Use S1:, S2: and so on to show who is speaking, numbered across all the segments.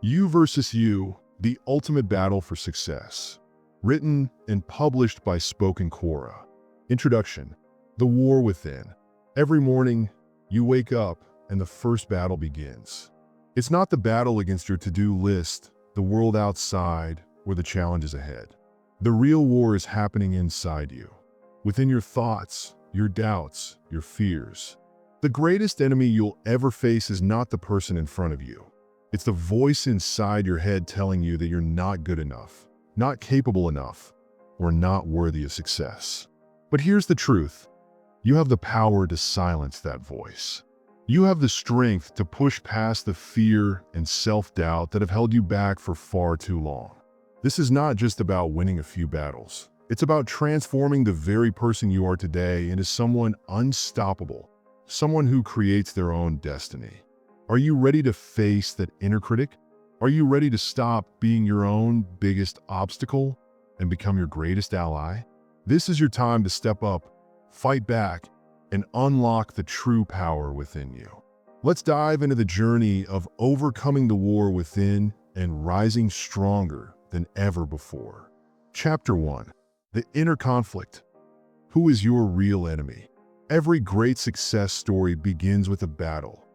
S1: You versus You, The Ultimate Battle for Success. Written and published by Spoken Quora. Introduction. The War Within. Every morning, you wake up and the first battle begins. It's not the battle against your to-do list, the world outside, or the challenges ahead. The real war is happening inside you, within your thoughts, your doubts, your fears. The greatest enemy you'll ever face is not the person in front of you. It's the voice inside your head telling you that you're not good enough, not capable enough, or not worthy of success. But here's the truth. You have the power to silence that voice. You have the strength to push past the fear and self-doubt that have held you back for far too long. This is not just about winning a few battles. It's about transforming the very person you are today into someone unstoppable, someone who creates their own destiny. Are you ready to face that inner critic? Are you ready to stop being your own biggest obstacle and become your greatest ally? This is your time to step up, fight back, and unlock the true power within you. Let's dive into the journey of overcoming the war within and rising stronger than ever before. Chapter 1. The Inner Conflict. Who is your real enemy? Every great success story begins with a battle.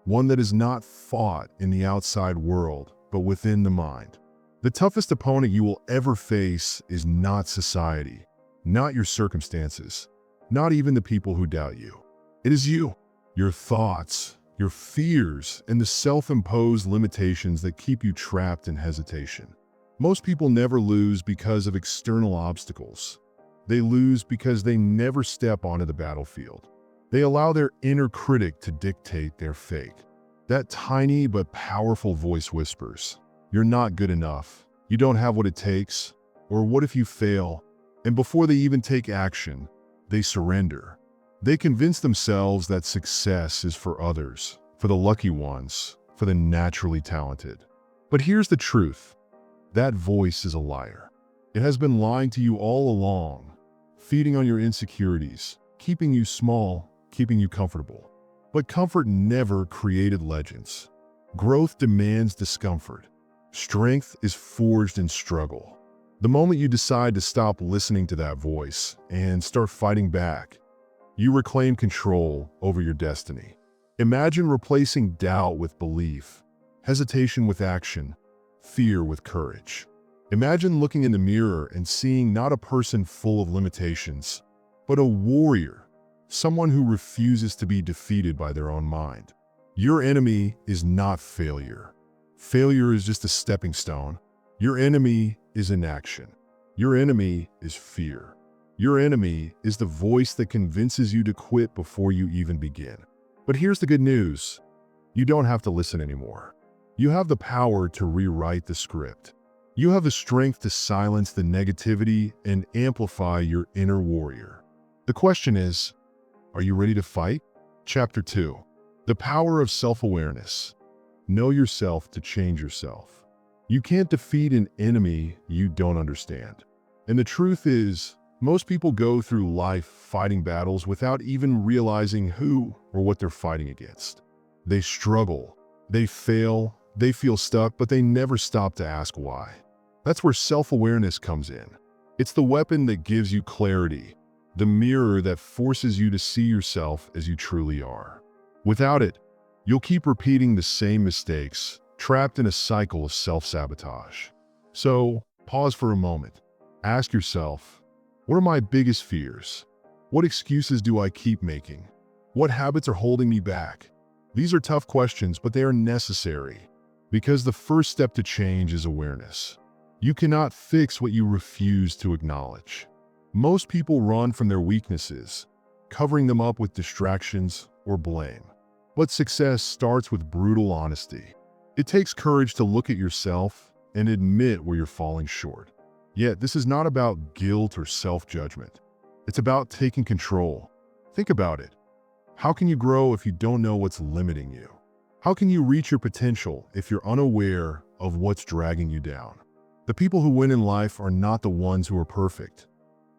S1: One that is not fought in the outside world, but within the mind. The toughest opponent you will ever face is not society, not your circumstances, not even the people who doubt you. It is you, your thoughts, your fears, and the self-imposed limitations that keep you trapped in hesitation. Most people never lose because of external obstacles. They lose because they never step onto the battlefield. They allow their inner critic to dictate their fate. That tiny but powerful voice whispers, "You're not good enough. You don't have what it takes. Or what if you fail?" And before they even take action, they surrender. They convince themselves that success is for others, for the lucky ones, for the naturally talented. But here's the truth. That voice is a liar. It has been lying to you all along, feeding on your insecurities, keeping you small, keeping you comfortable. But comfort never created legends. Growth demands discomfort. Strength is forged in struggle. The moment you decide to stop listening to that voice and start fighting back, you reclaim control over your destiny. Imagine replacing doubt with belief, hesitation with action, fear with courage. Imagine looking in the mirror and seeing not a person full of limitations, but a warrior. Someone who refuses to be defeated by their own mind. Your enemy is not failure. Failure is just a stepping stone. Your enemy is inaction. Your enemy is fear. Your enemy is the voice that convinces you to quit before you even begin. But here's the good news. You don't have to listen anymore. You have the power to rewrite the script. You have the strength to silence the negativity and amplify your inner warrior. The question is, are you ready to fight? Chapter 2. The Power of Self-Awareness. Know yourself to change yourself. You can't defeat an enemy you don't understand. And the truth is, most people go through life fighting battles without even realizing who or what they're fighting against. They struggle, they fail, they feel stuck, but they never stop to ask why. That's where self-awareness comes in. It's the weapon that gives you clarity, the mirror that forces you to see yourself as you truly are. Without it, you'll keep repeating the same mistakes, trapped in a cycle of self-sabotage. So, pause for a moment. Ask yourself, what are my biggest fears? What excuses do I keep making? What habits are holding me back? These are tough questions, but they are necessary, because the first step to change is awareness. You cannot fix what you refuse to acknowledge. Most people run from their weaknesses, covering them up with distractions or blame. But success starts with brutal honesty. It takes courage to look at yourself and admit where you're falling short. Yet, this is not about guilt or self-judgment. It's about taking control. Think about it. How can you grow if you don't know what's limiting you? How can you reach your potential if you're unaware of what's dragging you down? The people who win in life are not the ones who are perfect.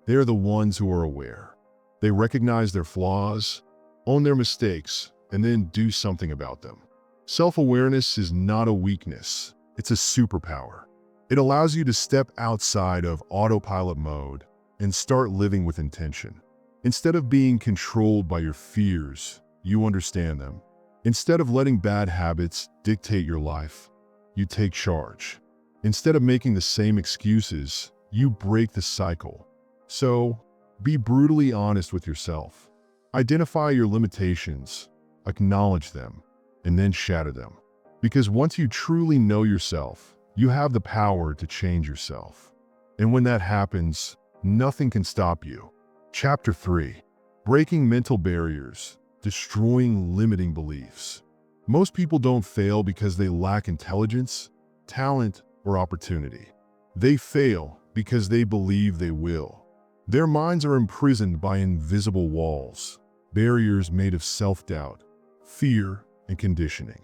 S1: They are the ones who are aware. They recognize their flaws, own their mistakes, and then do something about them. Self-awareness is not a weakness. It's a superpower. It allows you to step outside of autopilot mode and start living with intention. Instead of being controlled by your fears, you understand them. Instead of letting bad habits dictate your life, you take charge. Instead of making the same excuses, you break the cycle. So, be brutally honest with yourself. Identify your limitations, acknowledge them, and then shatter them. Because once you truly know yourself, you have the power to change yourself. And when that happens, nothing can stop you. Chapter 3. Breaking mental barriers, destroying limiting beliefs. Most people don't fail because they lack intelligence, talent, or opportunity. They fail because they believe they will. Their minds are imprisoned by invisible walls, barriers made of self-doubt, fear, and conditioning.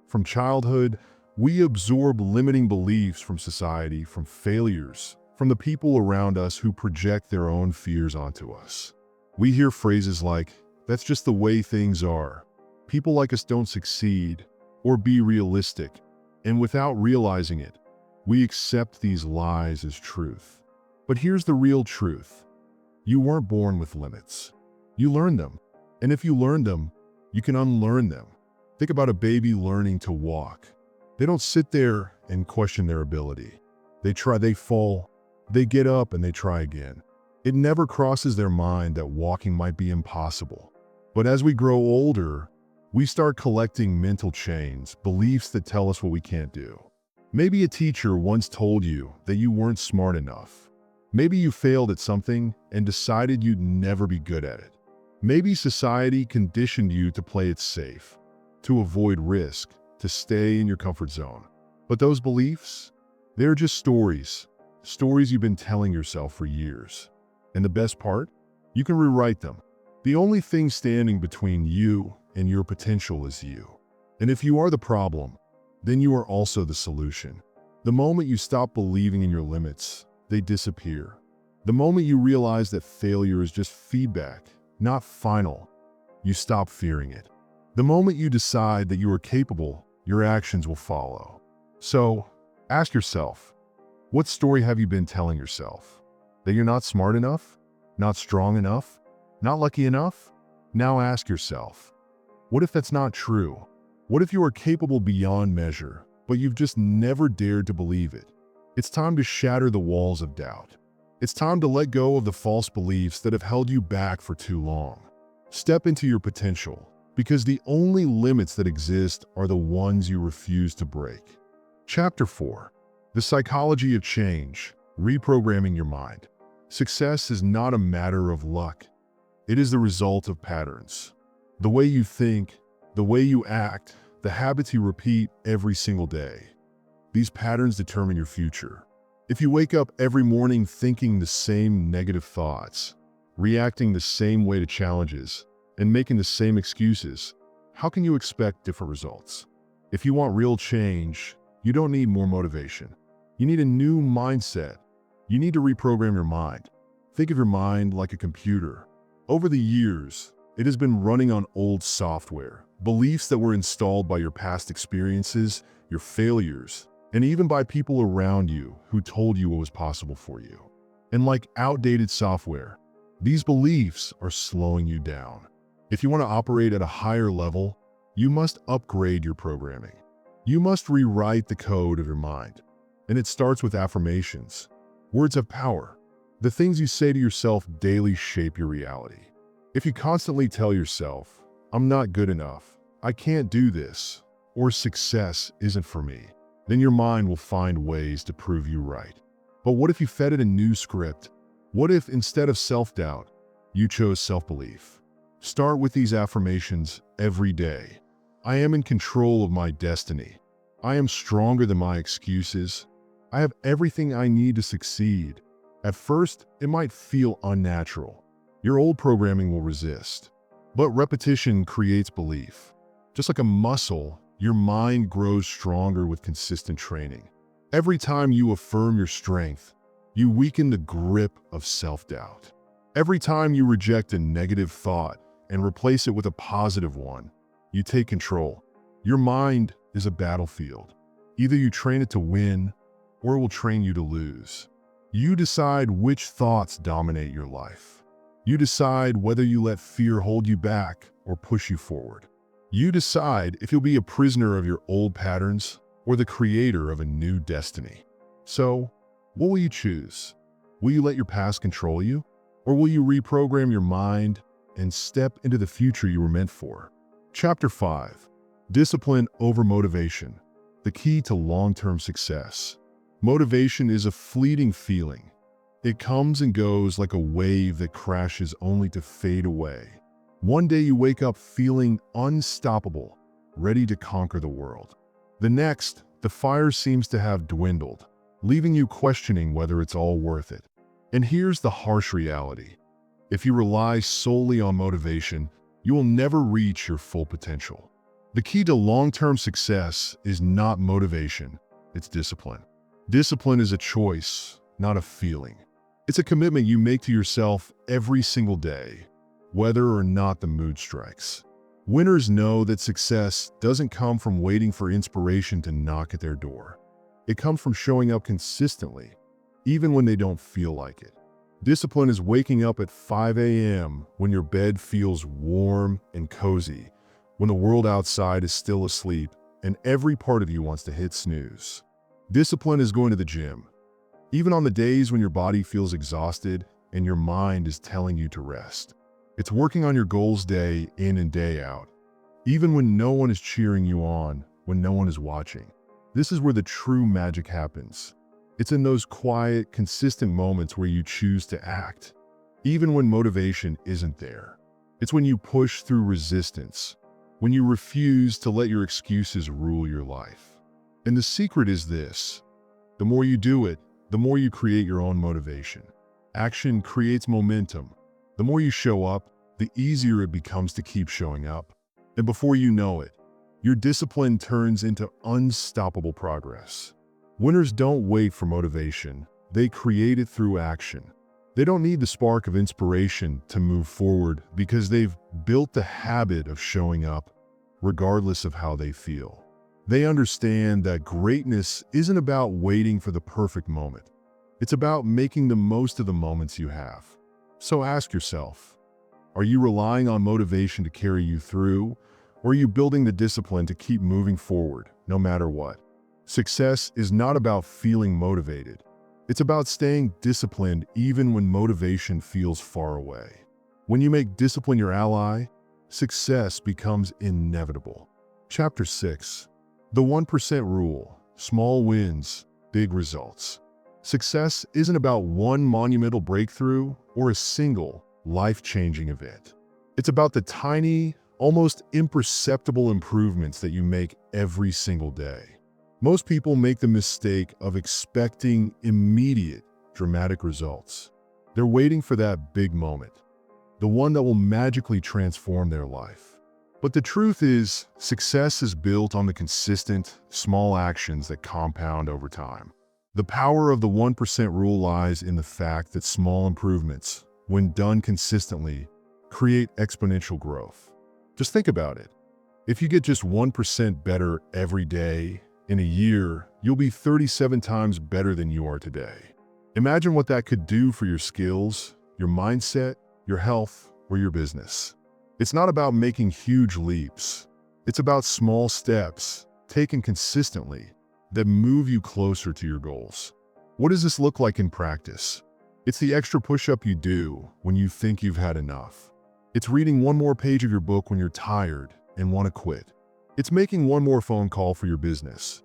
S1: From childhood, we absorb limiting beliefs from society, from failures, from the people around us who project their own fears onto us. We hear phrases like, "That's just the way things are," "People like us don't succeed," or "Be realistic." And without realizing it, we accept these lies as truth. But here's the real truth. You weren't born with limits. You learned them. And if you learned them, you can unlearn them. Think about a baby learning to walk. They don't sit there and question their ability. They try, they fall, they get up, and they try again. It never crosses their mind that walking might be impossible. But as we grow older, we start collecting mental chains, beliefs that tell us what we can't do. Maybe a teacher once told you that you weren't smart enough. Maybe you failed at something and decided you'd never be good at it. Maybe society conditioned you to play it safe, to avoid risk, to stay in your comfort zone. But those beliefs, they're just stories you've been telling yourself for years. And the best part? You can rewrite them. The only thing standing between you and your potential is you. And if you are the problem, then you are also the solution. The moment you stop believing in your limits, they disappear. The moment you realize that failure is just feedback, not final, you stop fearing it. The moment you decide that you are capable, your actions will follow. So, ask yourself, what story have you been telling yourself? That you're not smart enough? Not strong enough? Not lucky enough? Now ask yourself, what if that's not true? What if you are capable beyond measure, but you've just never dared to believe it? It's time to shatter the walls of doubt. It's time to let go of the false beliefs that have held you back for too long. Step into your potential, because the only limits that exist are the ones you refuse to break. Chapter 4. The Psychology of Change, Reprogramming Your Mind. Success is not a matter of luck. It is the result of patterns. The way you think, the way you act, the habits you repeat every single day. These patterns determine your future. If you wake up every morning thinking the same negative thoughts, reacting the same way to challenges, and making the same excuses, how can you expect different results? If you want real change, you don't need more motivation. You need a new mindset. You need to reprogram your mind. Think of your mind like a computer. Over the years, it has been running on old software, beliefs that were installed by your past experiences, your failures, and even by people around you who told you what was possible for you. And like outdated software, these beliefs are slowing you down. If you want to operate at a higher level, you must upgrade your programming. You must rewrite the code of your mind. And it starts with affirmations. Words have power. The things you say to yourself daily shape your reality. If you constantly tell yourself, "I'm not good enough, I can't do this," or "success isn't for me," then your mind will find ways to prove you right. But what if you fed it a new script? What if instead of self-doubt, you chose self-belief? Start with these affirmations every day. I am in control of my destiny. I am stronger than my excuses. I have everything I need to succeed. At first, it might feel unnatural. Your old programming will resist. But repetition creates belief. Just like a muscle, your mind grows stronger with consistent training. Every time you affirm your strength, you weaken the grip of self-doubt. Every time you reject a negative thought and replace it with a positive one, you take control. Your mind is a battlefield. Either you train it to win, or it will train you to lose. You decide which thoughts dominate your life. You decide whether you let fear hold you back or push you forward. You decide if you'll be a prisoner of your old patterns or the creator of a new destiny. So, what will you choose? Will you let your past control you? Or will you reprogram your mind and step into the future you were meant for? Chapter 5. Discipline over motivation. The key to long-term success. Motivation is a fleeting feeling. It comes and goes like a wave that crashes only to fade away. One day you wake up feeling unstoppable, ready to conquer the world. The next, the fire seems to have dwindled, leaving you questioning whether it's all worth it. And here's the harsh reality. If you rely solely on motivation, you will never reach your full potential. The key to long-term success is not motivation, it's discipline. Discipline is a choice, not a feeling. It's a commitment you make to yourself every single day, whether or not the mood strikes. Winners know that success doesn't come from waiting for inspiration to knock at their door. It comes from showing up consistently, even when they don't feel like it. Discipline is waking up at 5 a.m. when your bed feels warm and cozy, when the world outside is still asleep and every part of you wants to hit snooze. Discipline is going to the gym, even on the days when your body feels exhausted and your mind is telling you to rest. It's working on your goals day in and day out, even when no one is cheering you on, when no one is watching. This is where the true magic happens. It's in those quiet, consistent moments where you choose to act, even when motivation isn't there. It's when you push through resistance, when you refuse to let your excuses rule your life. And the secret is this: the more you do it, the more you create your own motivation. Action creates momentum. The more you show up, the easier it becomes to keep showing up. And before you know it, your discipline turns into unstoppable progress. Winners don't wait for motivation. They create it through action. They don't need the spark of inspiration to move forward because they've built the habit of showing up regardless of how they feel. They understand that greatness isn't about waiting for the perfect moment. It's about making the most of the moments you have. So ask yourself, are you relying on motivation to carry you through, or are you building the discipline to keep moving forward, no matter what? Success is not about feeling motivated. It's about staying disciplined even when motivation feels far away. When you make discipline your ally, success becomes inevitable. Chapter 6. The 1% Rule. Small wins, big results. Success isn't about one monumental breakthrough or a single, life-changing event. It's about the tiny, almost imperceptible improvements that you make every single day. Most people make the mistake of expecting immediate, dramatic results. They're waiting for that big moment, the one that will magically transform their life. But the truth is, success is built on the consistent, small actions that compound over time. The power of the 1% rule lies in the fact that small improvements, when done consistently, create exponential growth. Just think about it. If you get just 1% better every day, in a year, you'll be 37 times better than you are today. Imagine what that could do for your skills, your mindset, your health, or your business. It's not about making huge leaps. It's about small steps, taken consistently, that move you closer to your goals. What does this look like in practice? It's the extra push-up you do when you think you've had enough. It's reading one more page of your book when you're tired and want to quit. It's making one more phone call for your business,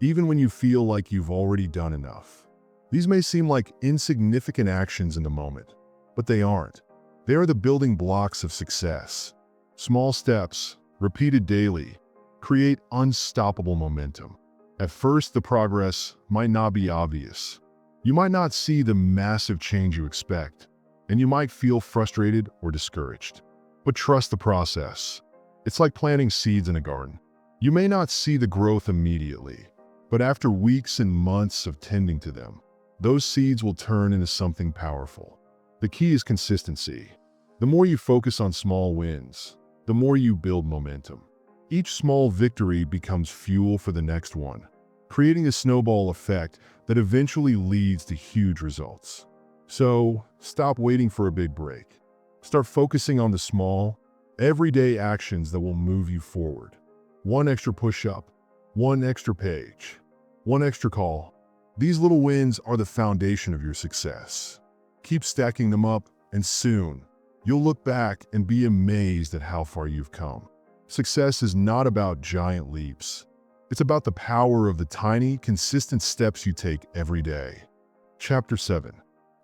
S1: even when you feel like you've already done enough. These may seem like insignificant actions in the moment, but they aren't. They are the building blocks of success. Small steps, repeated daily, create unstoppable momentum. At first, the progress might not be obvious. You might not see the massive change you expect, and you might feel frustrated or discouraged. But trust the process. It's like planting seeds in a garden. You may not see the growth immediately, but after weeks and months of tending to them, those seeds will turn into something powerful. The key is consistency. The more you focus on small wins, the more you build momentum. Each small victory becomes fuel for the next one. creating a snowball effect that eventually leads to huge results. So, stop waiting for a big break. Start focusing on the small, everyday actions that will move you forward. One extra push-up, one extra page, one extra call. These little wins are the foundation of your success. Keep stacking them up, and soon, you'll look back and be amazed at how far you've come. Success is not about giant leaps. It's about the power of the tiny, consistent steps you take every day. Chapter 7.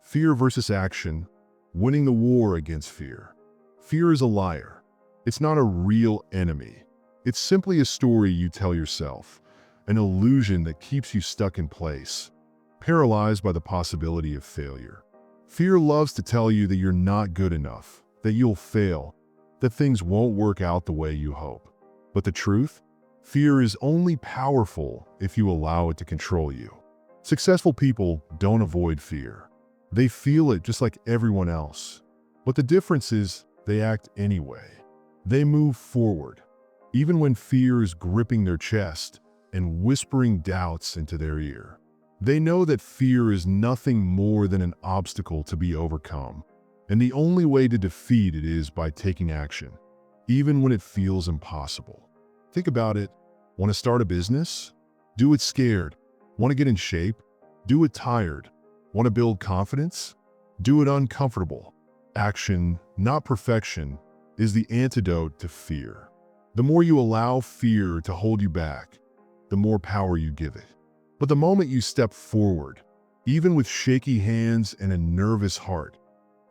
S1: Fear versus action, winning the war against fear. Fear is a liar. It's not a real enemy. It's simply a story you tell yourself, an illusion that keeps you stuck in place, paralyzed by the possibility of failure. Fear loves to tell you that you're not good enough, that you'll fail, that things won't work out the way you hope. But the truth? Fear is only powerful if you allow it to control you. Successful people don't avoid fear. They feel it just like everyone else. But the difference is they act anyway. They move forward, even when fear is gripping their chest and whispering doubts into their ear. They know that fear is nothing more than an obstacle to be overcome, and the only way to defeat it is by taking action, even when it feels impossible. Think about it. Want to start a business? Do it scared. Want to get in shape? Do it tired. Want to build confidence? Do it uncomfortable. Action, not perfection, is the antidote to fear. The more you allow fear to hold you back, the more power you give it. But the moment you step forward, even with shaky hands and a nervous heart,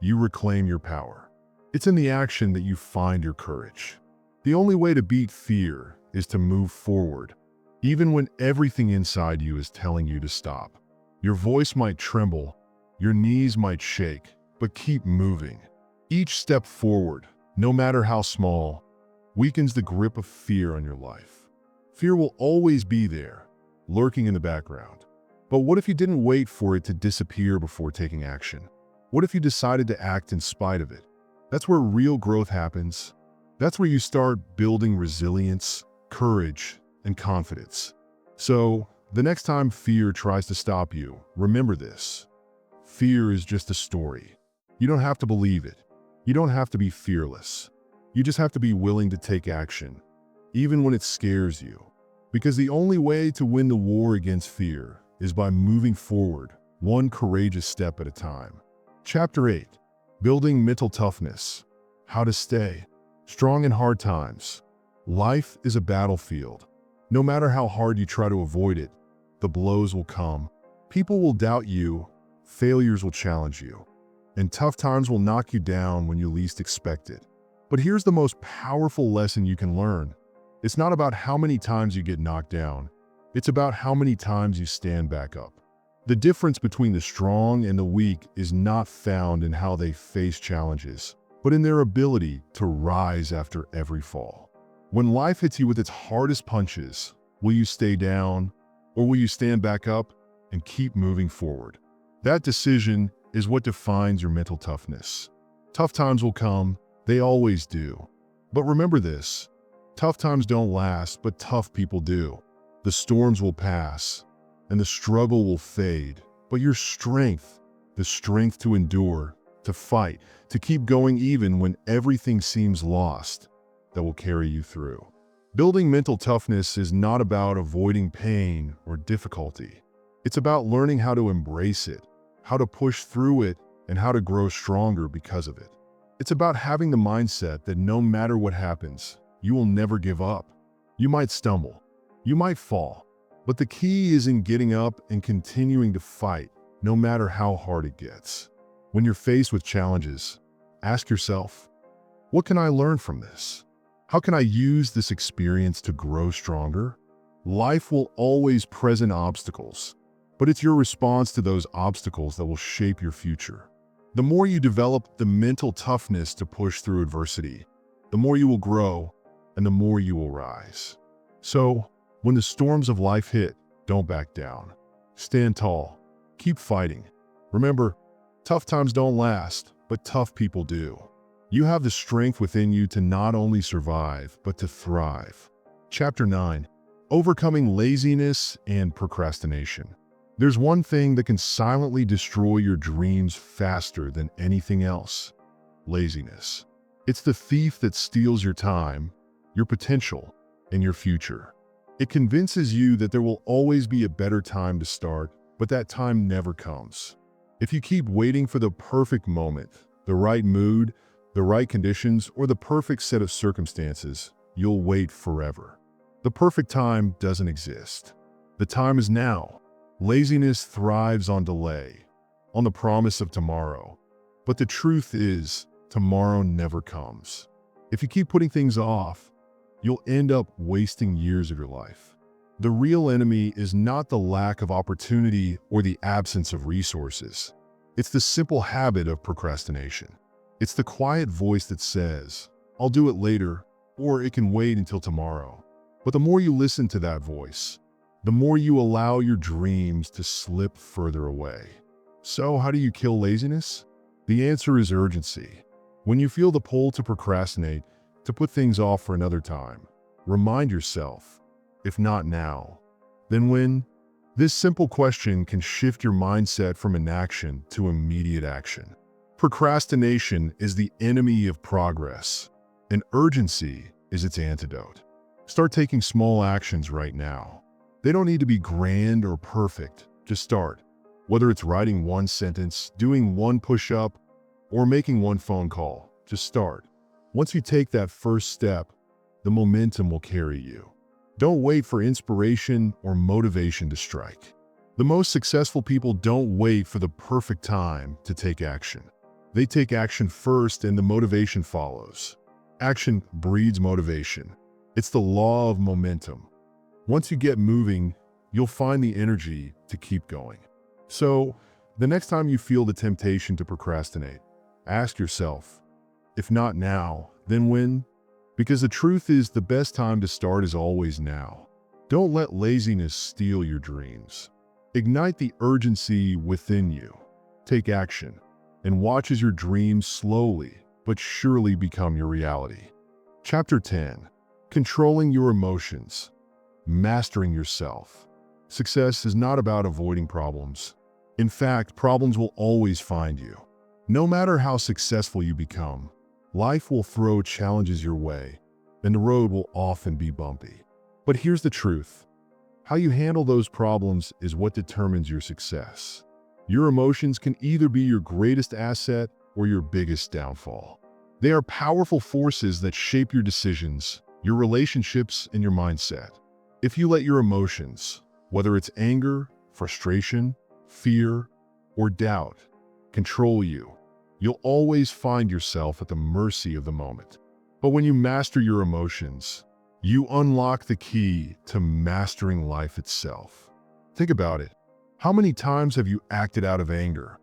S1: you reclaim your power. It's in the action that you find your courage. The only way to beat fear is to move forward, even when everything inside you is telling you to stop. Your voice might tremble, your knees might shake, but keep moving. Each step forward, no matter how small, weakens the grip of fear on your life. Fear will always be there, lurking in the background. But what if you didn't wait for it to disappear before taking action? What if you decided to act in spite of it? That's where real growth happens. That's where you start building resilience, courage, and confidence. So, the next time fear tries to stop you, remember this. Fear is just a story. You don't have to believe it. You don't have to be fearless. You just have to be willing to take action, even when it scares you. Because the only way to win the war against fear is by moving forward, one courageous step at a time. Chapter 8. Building mental toughness. How to stay strong in hard times. Life is a battlefield. No matter how hard you try to avoid it, the blows will come. People will doubt you, failures will challenge you, and tough times will knock you down when you least expect it. But here's the most powerful lesson you can learn. It's not about how many times you get knocked down. It's about how many times you stand back up. The difference between the strong and the weak is not found in how they face challenges, but in their ability to rise after every fall. When life hits you with its hardest punches, will you stay down, or will you stand back up and keep moving forward? That decision is what defines your mental toughness. Tough times will come, they always do. But remember this, tough times don't last, but tough people do. The storms will pass, and the struggle will fade, but your strength, the strength to endure, to fight, to keep going even when everything seems lost, that will carry you through. Building mental toughness is not about avoiding pain or difficulty. It's about learning how to embrace it, how to push through it, and how to grow stronger because of it. It's about having the mindset that no matter what happens, you will never give up. You might stumble, you might fall, but the key is in getting up and continuing to fight, no matter how hard it gets. When you're faced with challenges, ask yourself, what can I learn from this? How can I use this experience to grow stronger? Life will always present obstacles, but it's your response to those obstacles that will shape your future. The more you develop the mental toughness to push through adversity, the more you will grow and the more you will rise. So, when the storms of life hit, don't back down. Stand tall. Keep fighting. Remember, tough times don't last, but tough people do. You have the strength within you to not only survive, but to thrive. Chapter 9. Overcoming laziness and procrastination. There's one thing that can silently destroy your dreams faster than anything else: laziness. It's the thief that steals your time, your potential, and your future. It convinces you that there will always be a better time to start, but that time never comes. If you keep waiting for the perfect moment, the right mood, the right conditions, or the perfect set of circumstances, you'll wait forever. The perfect time doesn't exist. The time is now. Laziness thrives on delay, on the promise of tomorrow. But the truth is, tomorrow never comes. If you keep putting things off, you'll end up wasting years of your life. The real enemy is not the lack of opportunity or the absence of resources. It's the simple habit of procrastination. It's the quiet voice that says, "I'll do it later," or "It can wait until tomorrow." But the more you listen to that voice, the more you allow your dreams to slip further away. So how do you kill laziness? The answer is urgency. When you feel the pull to procrastinate, to put things off for another time, remind yourself, if not now, then when? This simple question can shift your mindset from inaction to immediate action. Procrastination is the enemy of progress, and urgency is its antidote. Start taking small actions right now. They don't need to be grand or perfect. Just start. Whether it's writing one sentence, doing one push-up, or making one phone call, just start. Once you take that first step, the momentum will carry you. Don't wait for inspiration or motivation to strike. The most successful people don't wait for the perfect time to take action. They take action first and the motivation follows. Action breeds motivation. It's the law of momentum. Once you get moving, you'll find the energy to keep going. So, the next time you feel the temptation to procrastinate, ask yourself, if not now, then when? Because the truth is, the best time to start is always now. Don't let laziness steal your dreams. Ignite the urgency within you. Take action, and watch as your dreams slowly but surely become your reality. Chapter 10. Controlling your emotions. Mastering yourself. Success is not about avoiding problems. In fact, problems will always find you. No matter how successful you become, life will throw challenges your way, and the road will often be bumpy. But here's the truth. How you handle those problems is what determines your success. Your emotions can either be your greatest asset or your biggest downfall. They are powerful forces that shape your decisions, your relationships, and your mindset. If you let your emotions, whether it's anger, frustration, fear, or doubt, control you, you'll always find yourself at the mercy of the moment. But when you master your emotions, you unlock the key to mastering life itself. Think about it. How many times have you acted out of anger,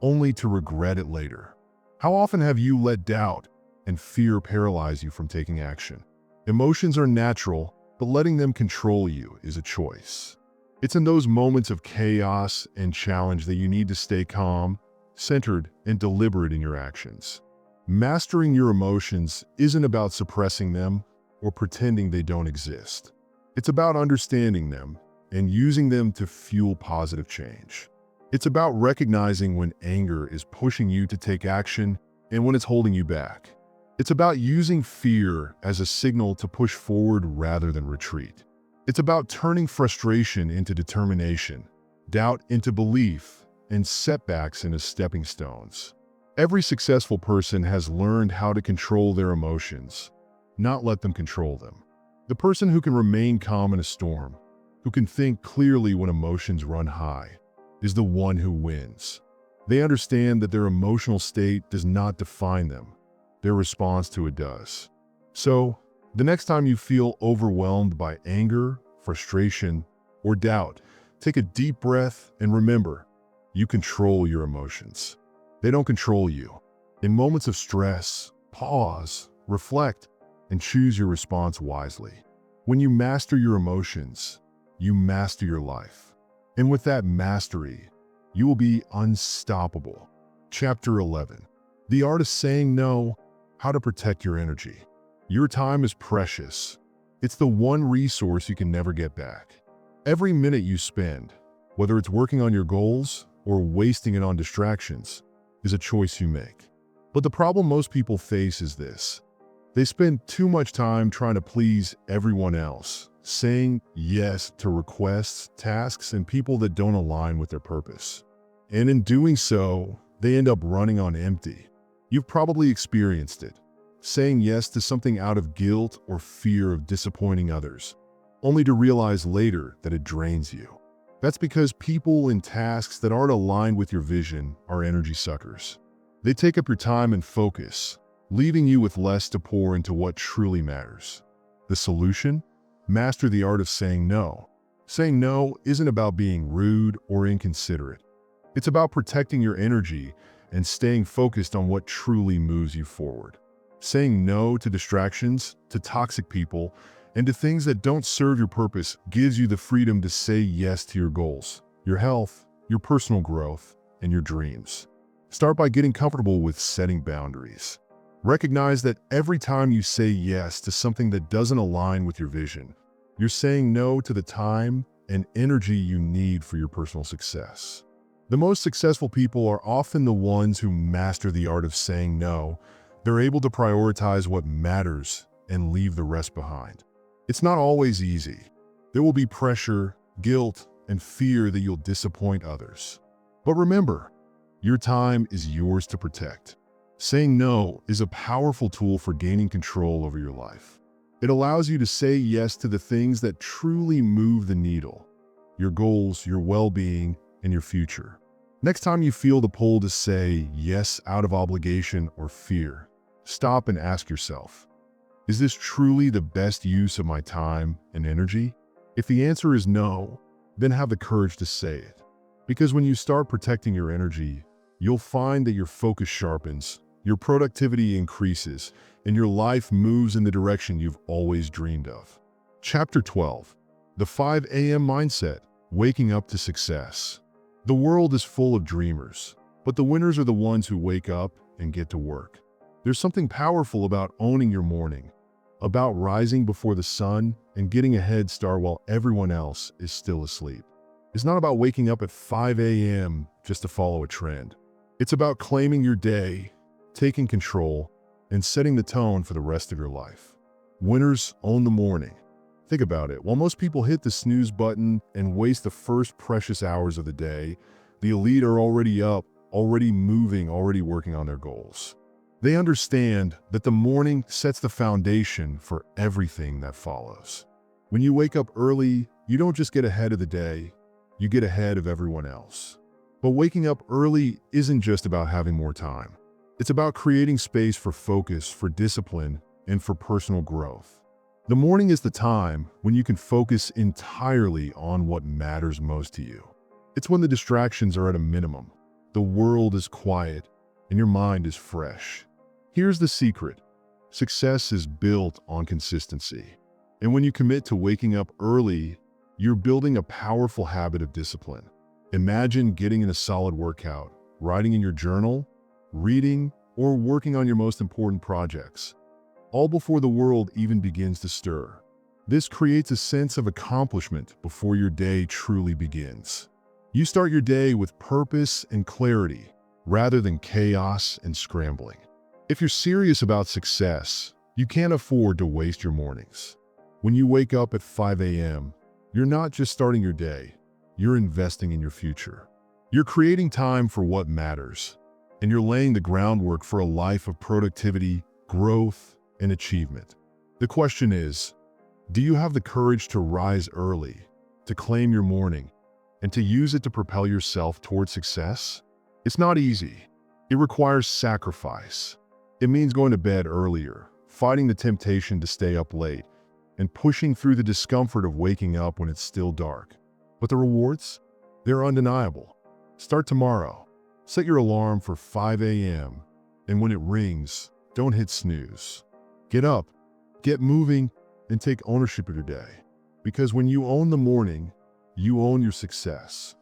S1: only to regret it later? How often have you let doubt and fear paralyze you from taking action? Emotions are natural, but letting them control you is a choice. It's in those moments of chaos and challenge that you need to stay calm, centered, and deliberate in your actions. Mastering your emotions isn't about suppressing them or pretending they don't exist. It's about understanding them and using them to fuel positive change. It's about recognizing when anger is pushing you to take action and when it's holding you back. It's about using fear as a signal to push forward rather than retreat. It's about turning frustration into determination, doubt into belief, and setbacks into stepping stones. Every successful person has learned how to control their emotions, not let them control them. The person who can remain calm in a storm, who can think clearly when emotions run high, is the one who wins. They understand that their emotional state does not define them. Their response to it does. So, the next time you feel overwhelmed by anger, frustration, or doubt, take a deep breath and remember, you control your emotions. They don't control you. In moments of stress, pause, reflect, and choose your response wisely. When you master your emotions, you master your life. And with that mastery, you will be unstoppable. Chapter 11. The Art of Saying No. How to protect your energy. Your time is precious. It's the one resource you can never get back. Every minute you spend, whether it's working on your goals or wasting it on distractions, is a choice you make. But the problem most people face is this. They spend too much time trying to please everyone else, saying yes to requests, tasks, and people that don't align with their purpose. And in doing so, they end up running on empty. You've probably experienced it, saying yes to something out of guilt or fear of disappointing others, only to realize later that it drains you. That's because people in tasks that aren't aligned with your vision are energy suckers. They take up your time and focus, leaving you with less to pour into what truly matters. The solution? Master the art of saying no. Saying no isn't about being rude or inconsiderate. It's about protecting your energy and staying focused on what truly moves you forward. Saying no to distractions, to toxic people, and to things that don't serve your purpose gives you the freedom to say yes to your goals, your health, your personal growth, and your dreams. Start by getting comfortable with setting boundaries. Recognize that every time you say yes to something that doesn't align with your vision, you're saying no to the time and energy you need for your personal success. The most successful people are often the ones who master the art of saying no. They're able to prioritize what matters and leave the rest behind. It's not always easy. There will be pressure, guilt, and fear that you'll disappoint others. But remember, your time is yours to protect. Saying no is a powerful tool for gaining control over your life. It allows you to say yes to the things that truly move the needle, your goals, your well-being, and your future. Next time you feel the pull to say yes out of obligation or fear, stop and ask yourself, is this truly the best use of my time and energy? If the answer is no, then have the courage to say it. Because when you start protecting your energy, you'll find that your focus sharpens, your productivity increases, and your life moves in the direction you've always dreamed of. Chapter 12. The 5 a.m. Mindset, Waking Up to Success. The world is full of dreamers, but the winners are the ones who wake up and get to work. There's something powerful about owning your morning, about rising before the sun and getting a head start while everyone else is still asleep. It's not about waking up at 5 a.m. just to follow a trend. It's about claiming your day, taking control, and setting the tone for the rest of your life. Winners own the morning. Think about it. While most people hit the snooze button and waste the first precious hours of the day, the elite are already up, already moving, already working on their goals. They understand that the morning sets the foundation for everything that follows. When you wake up early, you don't just get ahead of the day, you get ahead of everyone else. But waking up early isn't just about having more time. It's about creating space for focus, for discipline, and for personal growth. The morning is the time when you can focus entirely on what matters most to you. It's when the distractions are at a minimum, the world is quiet, and your mind is fresh. Here's the secret. Success is built on consistency. And when you commit to waking up early, you're building a powerful habit of discipline. Imagine getting in a solid workout, writing in your journal, reading, or working on your most important projects, all before the world even begins to stir. This creates a sense of accomplishment before your day truly begins. You start your day with purpose and clarity, rather than chaos and scrambling. If you're serious about success, you can't afford to waste your mornings. When you wake up at 5 a.m., you're not just starting your day, you're investing in your future. You're creating time for what matters, and you're laying the groundwork for a life of productivity, growth, and achievement. The question is, do you have the courage to rise early, to claim your morning, and to use it to propel yourself toward success? It's not easy. It requires sacrifice. It means going to bed earlier, fighting the temptation to stay up late, and pushing through the discomfort of waking up when it's still dark. But the rewards? They're undeniable. Start tomorrow. Set your alarm for 5 a.m., and when it rings, don't hit snooze. Get up, get moving, and take ownership of your day. Because when you own the morning, you own your success.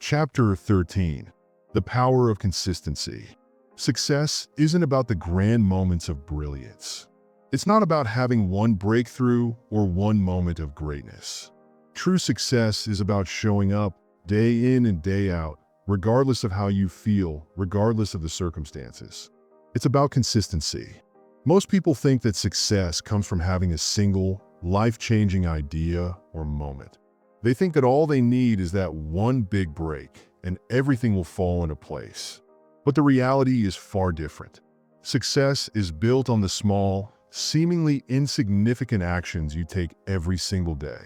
S1: Chapter 13. The Power of Consistency. Success isn't about the grand moments of brilliance. It's not about having one breakthrough or one moment of greatness. True success is about showing up day in and day out, regardless of how you feel, regardless of the circumstances. It's about consistency. Most people think that success comes from having a single, life-changing idea or moment. They think that all they need is that one big break and everything will fall into place. But the reality is far different. Success is built on the small, seemingly insignificant actions you take every single day.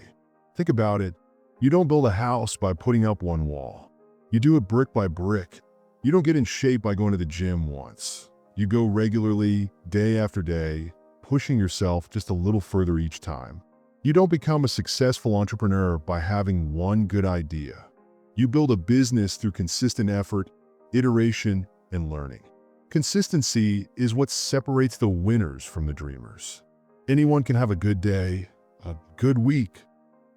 S1: Think about it. You don't build a house by putting up one wall. You do it brick by brick. You don't get in shape by going to the gym once. You go regularly, day after day, pushing yourself just a little further each time. You don't become a successful entrepreneur by having one good idea. You build a business through consistent effort, iteration, and learning. Consistency is what separates the winners from the dreamers. Anyone can have a good day, a good week,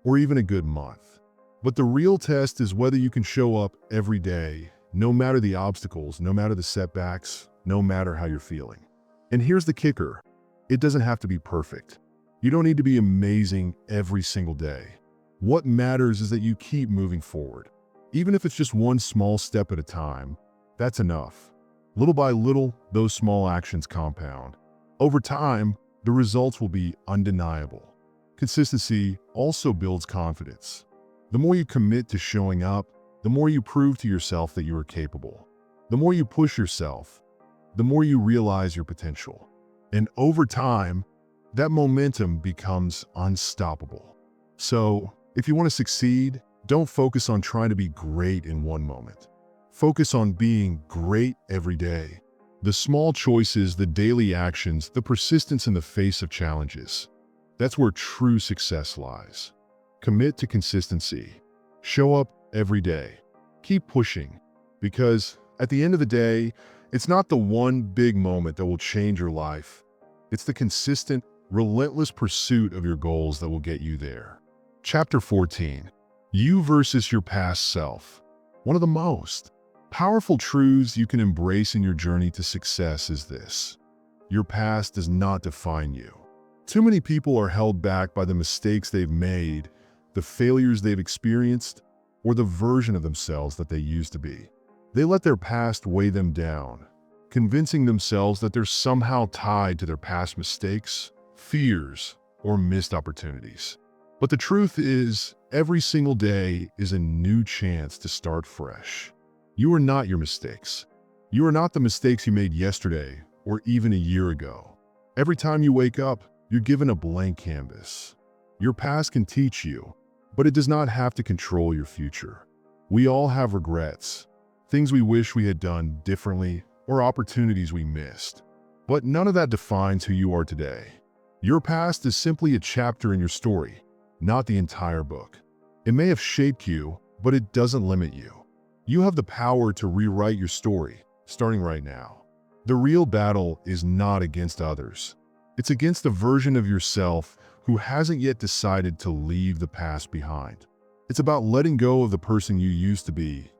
S1: or even a good month. But the real test is whether you can show up every day, no matter the obstacles, no matter the setbacks, no matter how you're feeling. And here's the kicker. It doesn't have to be perfect. You don't need to be amazing every single day. What matters is that you keep moving forward. Even if it's just one small step at a time, that's enough. Little by little, those small actions compound. Over time, the results will be undeniable. Consistency also builds confidence. The more you commit to showing up, the more you prove to yourself that you are capable. The more you push yourself, the more you realize your potential. And over time, that momentum becomes unstoppable. So, if you want to succeed, don't focus on trying to be great in one moment. Focus on being great every day. The small choices, the daily actions, the persistence in the face of challenges. That's where true success lies. Commit to consistency. Show up every day. Keep pushing, because at the end of the day, it's not the one big moment that will change your life. It's the consistent, relentless pursuit of your goals that will get you there. Chapter 14. You versus your past self. One of the most powerful truths you can embrace in your journey to success is this: your past does not define you. Too many people are held back by the mistakes they've made, the failures they've experienced, or the version of themselves that they used to be. They let their past weigh them down, convincing themselves that they're somehow tied to their past mistakes, fears, or missed opportunities. But the truth is, every single day is a new chance to start fresh. You are not your mistakes. You are not the mistakes you made yesterday or even a year ago. Every time you wake up, you're given a blank canvas. Your past can teach you, but it does not have to control your future. We all have regrets, things we wish we had done differently, or opportunities we missed. But none of that defines who you are today. Your past is simply a chapter in your story, not the entire book. It may have shaped you, but it doesn't limit you. You have the power to rewrite your story, starting right now. The real battle is not against others. It's against the version of yourself who hasn't yet decided to leave the past behind. It's about letting go of the person you used to be,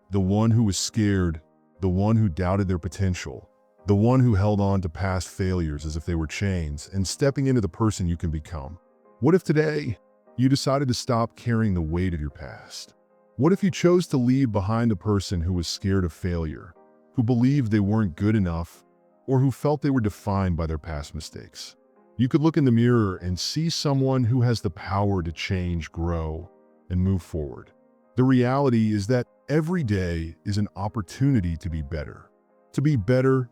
S1: the one who was scared, the one who doubted their potential, the one who held on to past failures as if they were chains, and stepping into the person you can become. What if today you decided to stop carrying the weight of your past? What if you chose to leave behind a person who was scared of failure, who believed they weren't good enough, or who felt they were defined by their past mistakes? You could look in the mirror and see someone who has the power to change, grow, and move forward. The reality is that every day is an opportunity to be better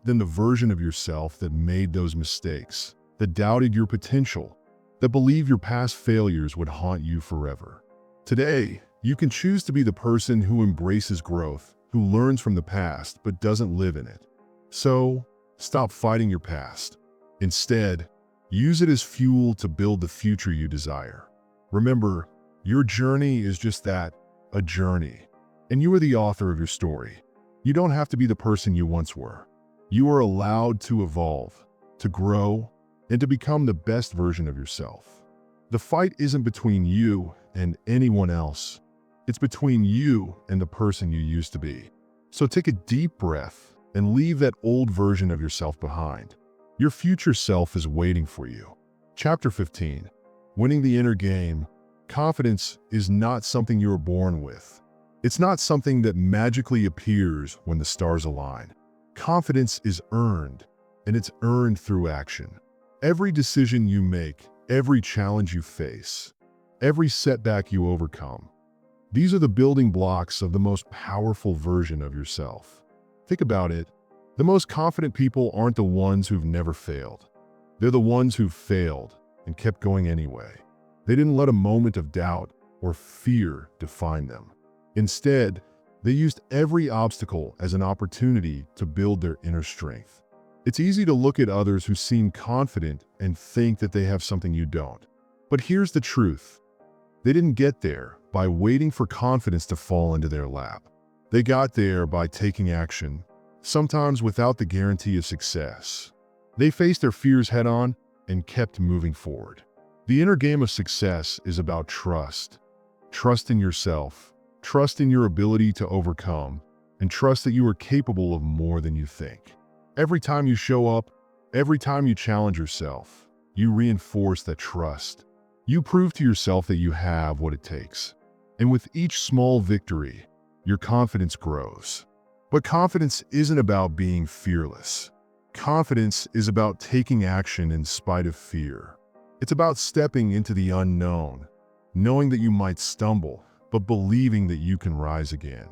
S1: than the version of yourself that made those mistakes, that doubted your potential, that believed your past failures would haunt you forever. Today, you can choose to be the person who embraces growth, who learns from the past but doesn't live in it. So, stop fighting your past. Instead, use it as fuel to build the future you desire. Remember, your journey is just that, a journey. And you are the author of your story. You don't have to be the person you once were. You are allowed to evolve, to grow, and to become the best version of yourself. The fight isn't between you and anyone else. It's between you and the person you used to be. So take a deep breath and leave that old version of yourself behind. Your future self is waiting for you. Chapter 15. Winning the inner game. Confidence is not something you are born with. It's not something that magically appears when the stars align. Confidence is earned, and it's earned through action. Every decision you make, every challenge you face, every setback you overcome, these are the building blocks of the most powerful version of yourself. Think about it. The most confident people aren't the ones who've never failed. They're the ones who've failed and kept going anyway. They didn't let a moment of doubt or fear define them. Instead, they used every obstacle as an opportunity to build their inner strength. It's easy to look at others who seem confident and think that they have something you don't. But here's the truth. They didn't get there by waiting for confidence to fall into their lap. They got there by taking action, sometimes without the guarantee of success. They faced their fears head-on and kept moving forward. The inner game of success is about trust. Trust in yourself, trust in your ability to overcome, and trust that you are capable of more than you think. Every time you show up, every time you challenge yourself, you reinforce that trust. You prove to yourself that you have what it takes. And with each small victory, your confidence grows. But confidence isn't about being fearless. Confidence is about taking action in spite of fear. It's about stepping into the unknown, knowing that you might stumble, but believing that you can rise again.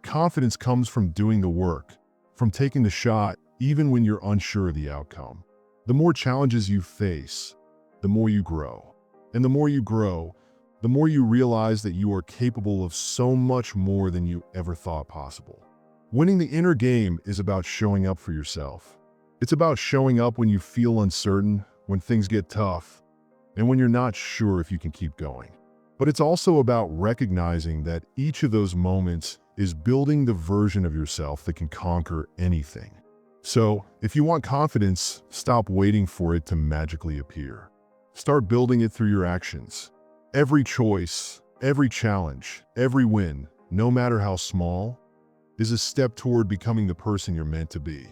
S1: Confidence comes from doing the work, from taking the shot, even when you're unsure of the outcome. The more challenges you face, the more you grow. And the more you grow, the more you realize that you are capable of so much more than you ever thought possible. Winning the inner game is about showing up for yourself. It's about showing up when you feel uncertain, when things get tough, and when you're not sure if you can keep going. But it's also about recognizing that each of those moments is building the version of yourself that can conquer anything. So, if you want confidence, stop waiting for it to magically appear. Start building it through your actions. Every choice, every challenge, every win, no matter how small, is a step toward becoming the person you're meant to be.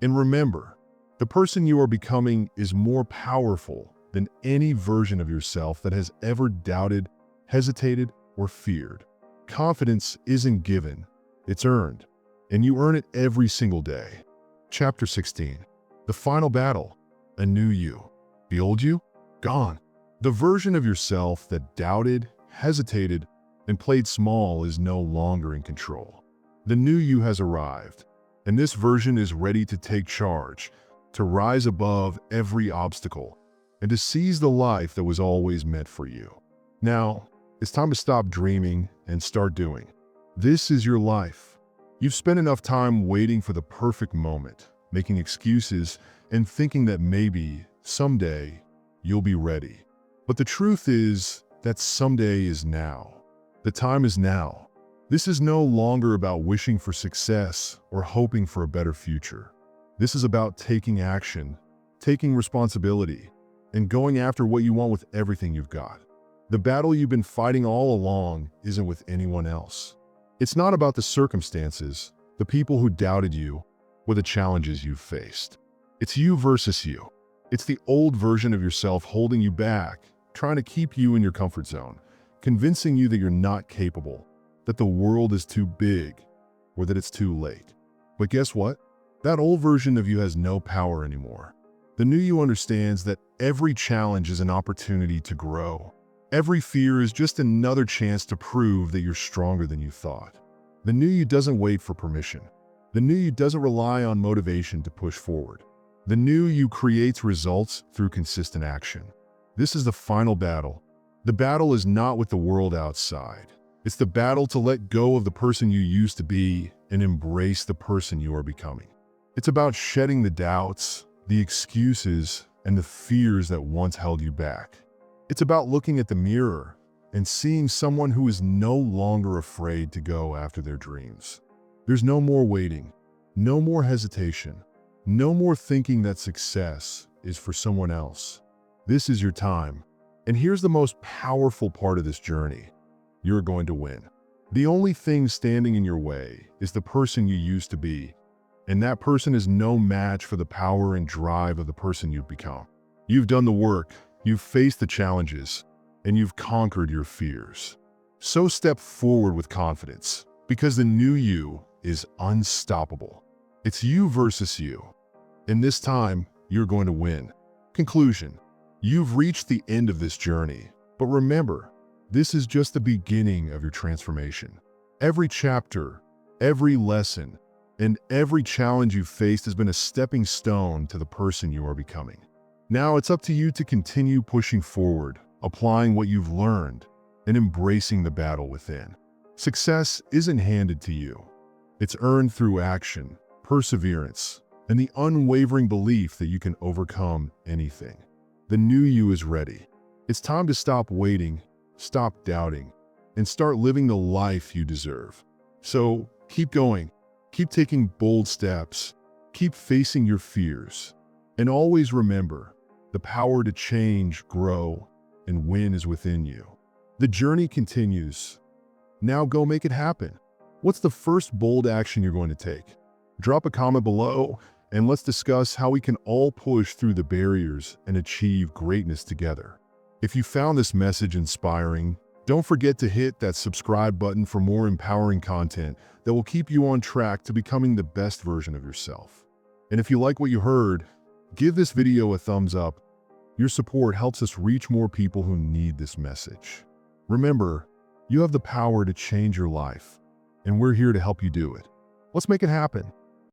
S1: And remember, the person you are becoming is more powerful than any version of yourself that has ever doubted, hesitated, or feared. Confidence isn't given, it's earned, and you earn it every single day. Chapter 16. The final battle. A new you. The old you? Gone. The version of yourself that doubted, hesitated, and played small is no longer in control. The new you has arrived, and this version is ready to take charge, to rise above every obstacle, and to seize the life that was always meant for you. Now, it's time to stop dreaming and start doing. This is your life. You've spent enough time waiting for the perfect moment, making excuses, and thinking that maybe, someday, you'll be ready. But the truth is that someday is now. The time is now. This is no longer about wishing for success or hoping for a better future. This is about taking action, taking responsibility, and going after what you want with everything you've got. The battle you've been fighting all along isn't with anyone else. It's not about the circumstances, the people who doubted you, or the challenges you've faced. It's you versus you. It's the old version of yourself holding you back, trying to keep you in your comfort zone, convincing you that you're not capable, that the world is too big, or that it's too late. But guess what? That old version of you has no power anymore. The new you understands that every challenge is an opportunity to grow. Every fear is just another chance to prove that you're stronger than you thought. The new you doesn't wait for permission. The new you doesn't rely on motivation to push forward. The new you creates results through consistent action. This is the final battle. The battle is not with the world outside. It's the battle to let go of the person you used to be and embrace the person you are becoming. It's about shedding the doubts, the excuses, and the fears that once held you back. It's about looking at the mirror and seeing someone who is no longer afraid to go after their dreams. There's no more waiting, no more hesitation, no more thinking that success is for someone else. This is your time. And here's the most powerful part of this journey. You're going to win. The only thing standing in your way is the person you used to be, And that person is no match for the power and drive of the person you've become. You've done the work, you've faced the challenges, and you've conquered your fears. So step forward with confidence, because the new you is unstoppable. It's you versus you. And this time, you're going to win. Conclusion: you've reached the end of this journey, but remember, this is just the beginning of your transformation. Every chapter, every lesson, and every challenge you've faced has been a stepping stone to the person you are becoming. Now it's up to you to continue pushing forward, applying what you've learned, and embracing the battle within. Success isn't handed to you. It's earned through action, perseverance, and the unwavering belief that you can overcome anything. The new you is ready. It's time to stop waiting, stop doubting, and start living the life you deserve. So keep going. Keep taking bold steps, keep facing your fears, and always remember, the power to change, grow, and win is within you. The journey continues. Now go make it happen. What's the first bold action you're going to take? Drop a comment below, and let's discuss how we can all push through the barriers and achieve greatness together. If you found this message inspiring, don't forget to hit that subscribe button for more empowering content that will keep you on track to becoming the best version of yourself. And if you like what you heard, give this video a thumbs up. Your support helps us reach more people who need this message. Remember, you have the power to change your life, and we're here to help you do it. Let's make it happen.